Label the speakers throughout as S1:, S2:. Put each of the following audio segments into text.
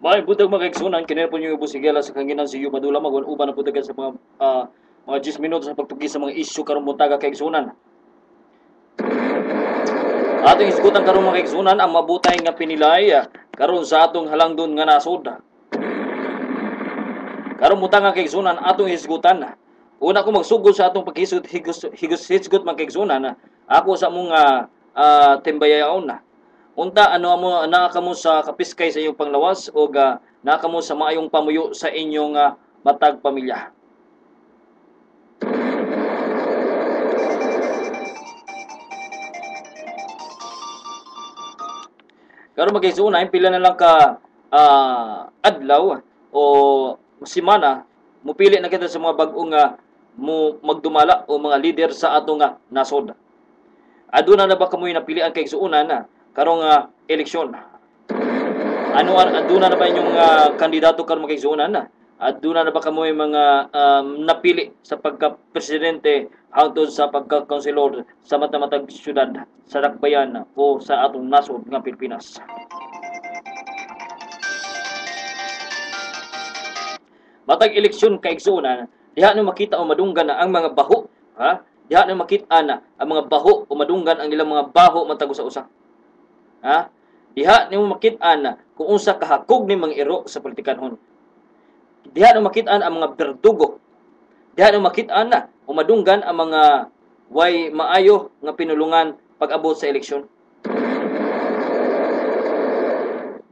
S1: May butang mga kaigsunan, kinaya po niyo ibusigela sa kanginan si Yumadula Magun, uban na po sa mga 10 minutos sa pagtugi sa mga isyu karong buntaga kaigsunan. Ating isgutan karong mga kaigsunan ang mabutay nga pinilay karon sa atong halangdon nga nasod. Karong buntaga kaigsunan atong isgutan. Una ko magsugod sa atong paghisgot mga kaigsunan. Ako sa mong timbayaon na. Unta ano mo naa kamo sa kapiskay sa inyong panglawas o naa kamo sa maayong pamuyo sa inyong matag pamilya. Karon magigsuunay pila na lang ka adlaw o semana mupili na kita sa mga bag-ong mo magdumala o mga leader sa atong nasod. Aduna na ba kamoy napilian kay igsuunan na karong eleksyon? Aduna na ba inyong kandidato karong magigsuunan na? Aduna na ba kamoy mga napili sa pagka-presidente hangtod sa pagka-konselor sa matamatag syudad sa dakbayan o sa atong nasod nga Pilipinas? Matag eleksyon kay igsuunan, diha na makita o madunggan na ang mga baho, ha? Diha na makita na ang mga baho o madunggan ang ilang mga baho matag usa-usa. Ha? Diha nimo makita na kung unsa kahakog ni mga iro sa politikanhon. Diha na makita ang mga berdugo. Diha na makita na o madunggan ang mga way maayo nga pinulungan pag-abot sa eleksyon.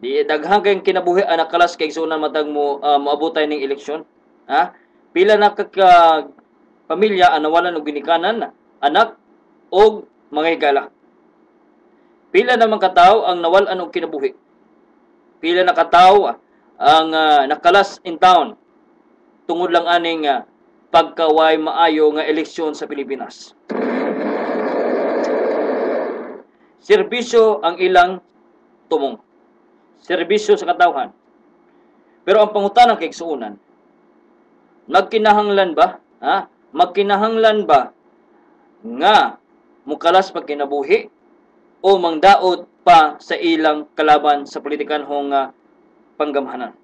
S1: Di daghang kay kinabuhi ang nakalas kay igsuunan matag mo maabotay ning eleksyon. Ha? Pila na ka pamilya ang nawalan og ginikanan, anak og mga higala. Pila naman katawo ang nawalan og kinabuhi. Pila na katawo ang nakalas in town tungod lang aning pagkaway maayo nga eleksyon sa Pilipinas. Serbisyo ang ilang tumong. Serbisyo sa katawhan. Pero ang pangutanan kay igsuunan, magkinahanglan ba? Ha? Magkinahanglan ba nga mukalas pagkinabuhi o mangdaot pa sa ilang kalaban sa politikanhong panggamhanan?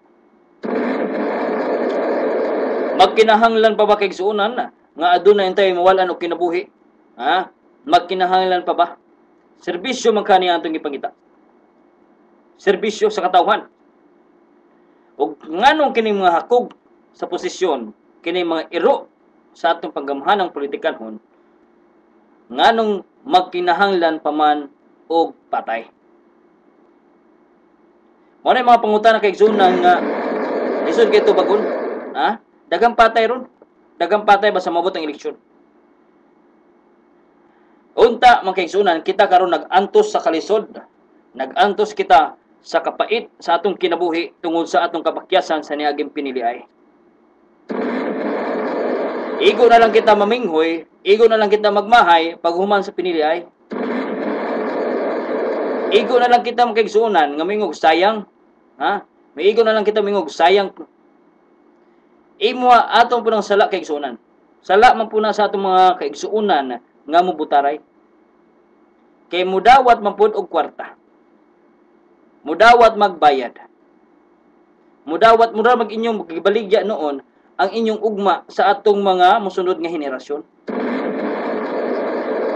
S1: Magkinahanglan pa ba kay igsuunan nga aduna intay mawalan og kinabuhi? Ha? Magkinahanglan pa ba? Serbisyo man kani atong ipangita. Serbisyo sa katawhan. O nganong kining mga hakog sa posisyon, kining mga iro sa atong panggamhanang politikanhon, nganong magkinahanglan pa man og patay. Mao na mga pangutana kay igsuunan nga lisod kay ito bagon. Ha? Dagang patay ron. Dagang patay ba sa mabot ang eleksyon? Unta man kay igsuunan kita karon nag-antos sa kalisod. Nag-antos kita sa kapait sa atong kinabuhi tungod sa atong kapakyasan sa niaging piniliay. Igo na lang kita maminghoy, igo na lang kita magmahay paghuman sa piniliay. Igo na lang kita makigsuunan nga mingog sayang. Ha? Maigo na lang kita mingog sayang. Imo atong punang sala kaigsuunan. Sala man puna sa atong mga kaigsuunan nga mubutaray. Kay mudawat man pud og kwarta. Mudawat magbayad. Mudawat mura mag inyong gibaligya noon ang inyong ugma sa atong mga mosunod nga henerasyon.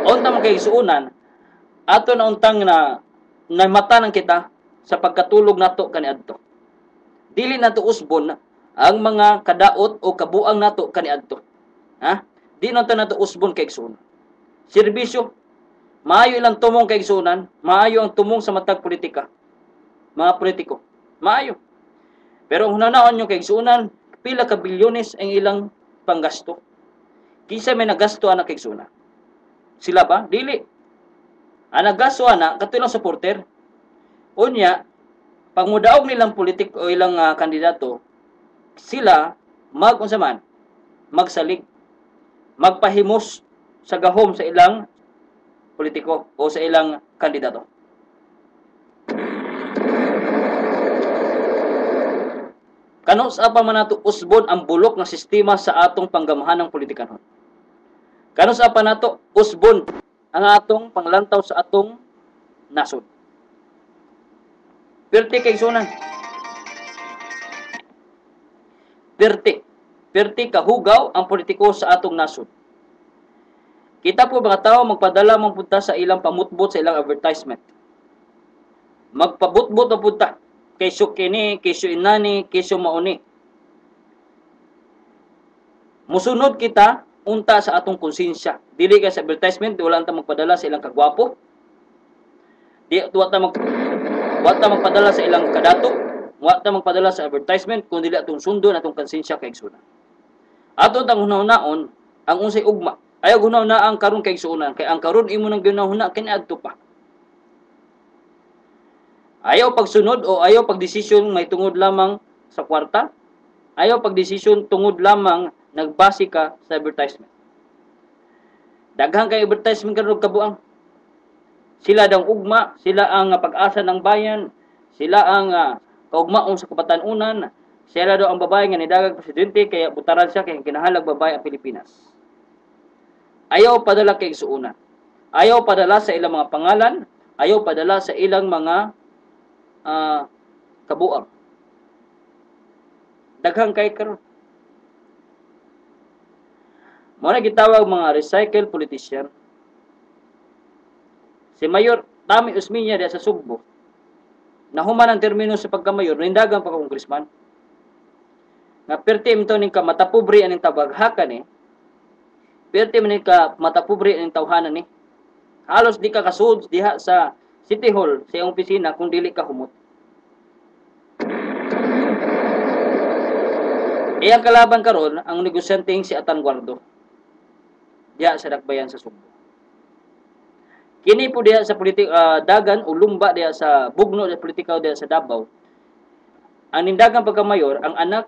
S1: Unta man kay suunan ato na untang na namatanan kita sa pagkatulog nato kaniadto. Dili nato usbon ang mga kadaot o kabuang nato kaniadto. Ha? Di nato usbon kay igsuon. Serbisyo maayo ilang tumong kay igsuonan, maayo ang tumong sa matag politika. Mga politiko. Maayo. Pero ang hunanaon nyo kay igsuunan, pila ka bilyones ang ilang panggasto. Kisa may nagasto anak kay igsuunan. Sila ba? Dili. Ang nagasto anak, katulang supporter. Unya, pag mudaog nilang politik o ilang kandidato, sila unsa man magsalig, magpahimos sa gahom sa ilang politiko o sa ilang kandidato. Kano sa pa man nato usbon ang bulok nga sistema sa atong panggamhanang politikanhon. Kano sa pa nato usbon ang atong panglantaw sa atong nasod. Perti kay sunan. Perti kahugaw ang politiko sa atong nasod. Kita po mga tao magpadala mong punta sa ilang pamutbot sa ilang advertisement. Magpabutbot o punta. Kesyo kini, kesyo inani, kesyo mauni. Musunod kita unta sa atong konsensya. Dili ka sa advertisement, wala ta magpadala sa ilang kagwapo. Wata magpadala sa ilang kadato. Wata magpadala sa advertisement kung dili atong sundo atong konsensya kay igsunan. Aton tang hunahuna-on ang unsay ugma. Ayaw hunahuna ang karon kay igsunan kay ang karon imo nang ginahuna kini adto pa. Ayaw pagsunod o ayaw pagdesisyon may tungod lamang sa kwarta. Ayaw pagdesisyon tungod lamang nagbase ka sa advertisement. Daghang kay advertisement karon kabuang. Sila daw ugma, sila ang pag-asa ng bayan, sila ang kaugmaon sa kabatanunan, sila daw ang babae nga nidagang presidente kaya butaran siya kaya kinahalag babae ang Pilipinas. Ayaw padala kay igsuunan. Ayaw padala sa ilang mga pangalan, ayaw padala sa ilang mga kabuang. Daghang kay karon. Mo na gitawag mga recycle politician. Si Mayor Tami Usmeña diya sa Sugbo, nahuman ang termino sa pagkamayor, nindagan pa kongresman. Nga pertim to ning ka matapobre aning tabaghakan ni. Pertim ning ka matapobre aning tawhanan ni. Halos di ka kasud diha sa City Hall sa iyong opisina kung dili ka humot. Iyang kalaban karon ang negosyanteng si Atan Guardo. Diya sa Dakbayan sa Sugbo. Kini po diya sa dagan o lumba diya sa bugno sa politikaw diya sa Davao. Ang nindagang pagkamayor, ang anak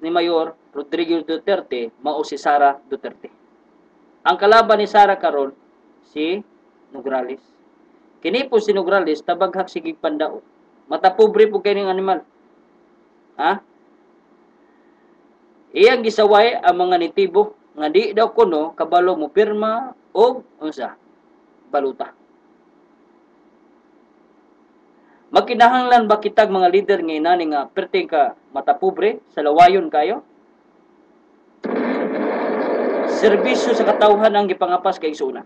S1: ni Mayor Rodrigo Duterte mao si Sara Duterte. Ang kalaban ni Sara karon si Nograles. Kini po si Nograles tabaghak sigig pandao. Matapobre po kining animal. Ha? Iyang gisaway ang mga nitibo nga di daw kuno kabalo mo pirma o unsa baluta. Magkinahanglan ba kitag mga leader nga inani nga perting ka matapobre sa lawayon kayo? Serbisyo sa katawhan ang gipangapas kay igsunan.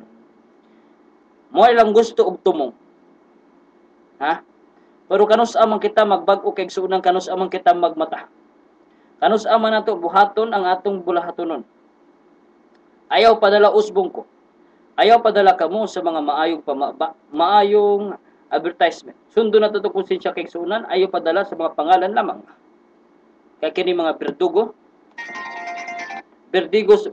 S1: Mo lang gusto og tumong. Ha? Pero kanus amang kita magbag-o kay igsunan, kanus amang kita magmata. Kanus amang nato buhaton ang atong bulahatonon. Ayaw padala usbong ko. Ayaw padala kamo sa mga maayong advertisement. Sundo na to konsensya kay igsunan, ayaw padala sa mga pangalan lamang. Kay kini mga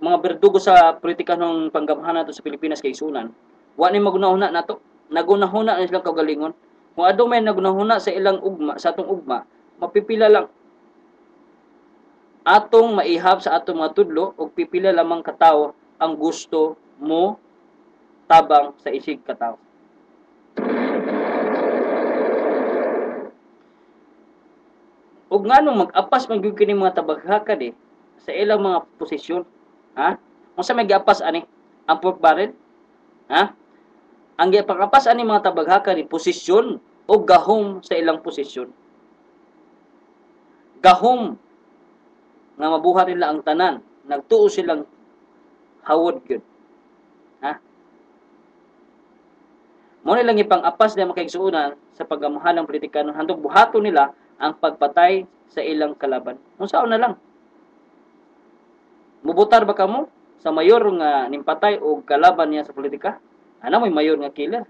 S1: mga berdugo sa politika ng panggamhanan nato sa Pilipinas kay igsunan. Wa ni magunahuna nato. Nagunahuna na silang kagalingon. Kung ado may nagunahuna sa ilang ugma, sa atong ugma, mapipila lang. Atong maihap sa atong mga tudlo og pipila lamang katawo ang gusto mo tabang sa isig katawo. Ug nganong mag-apas man gyud kini mga tabaghakan sa ilang mga posisyon, ha? Unsa may giapas ani? Ang pork barrel? Ha? Ang gipangapas ani mga tabaghakan ni posisyon o gahom sa ilang posisyon. Gahom nga mabuhat nila ang tanan, nagtuo silang hawod gyud. Ha? Mo nilang ipang-apas na makaigsuunan sa pagamahalang politikanon handog buhaton nila ang pagpatay sa ilang kalaban. Unsaon na lang? Mubutar ba kamo sa mayor nga nimpatay o kalaban niya sa politika? Ana may mayor nga killer.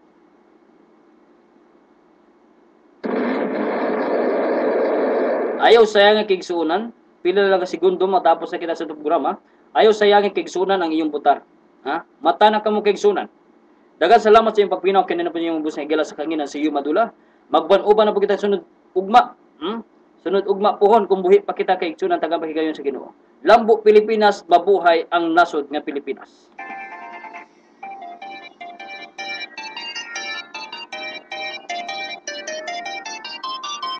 S1: Ayaw sayang kigsuunan, pila lang ka segundo matapos na kita sa programa. Ayaw sayang kigsuunan ang iyong butar. Ha? Mata na kamo kigsuunan. Daghang salamat sa iyong pagpinaw kanina po niyong bus nga igala sa kanginan sa iyo Madula. Magban-uban na po kita sunod ugma. Sunod ugma pohon kung buhi pa kita kay igsuunan taga pahigayon sa Ginoo. Lambo Pilipinas, mabuhay ang nasod nga Pilipinas.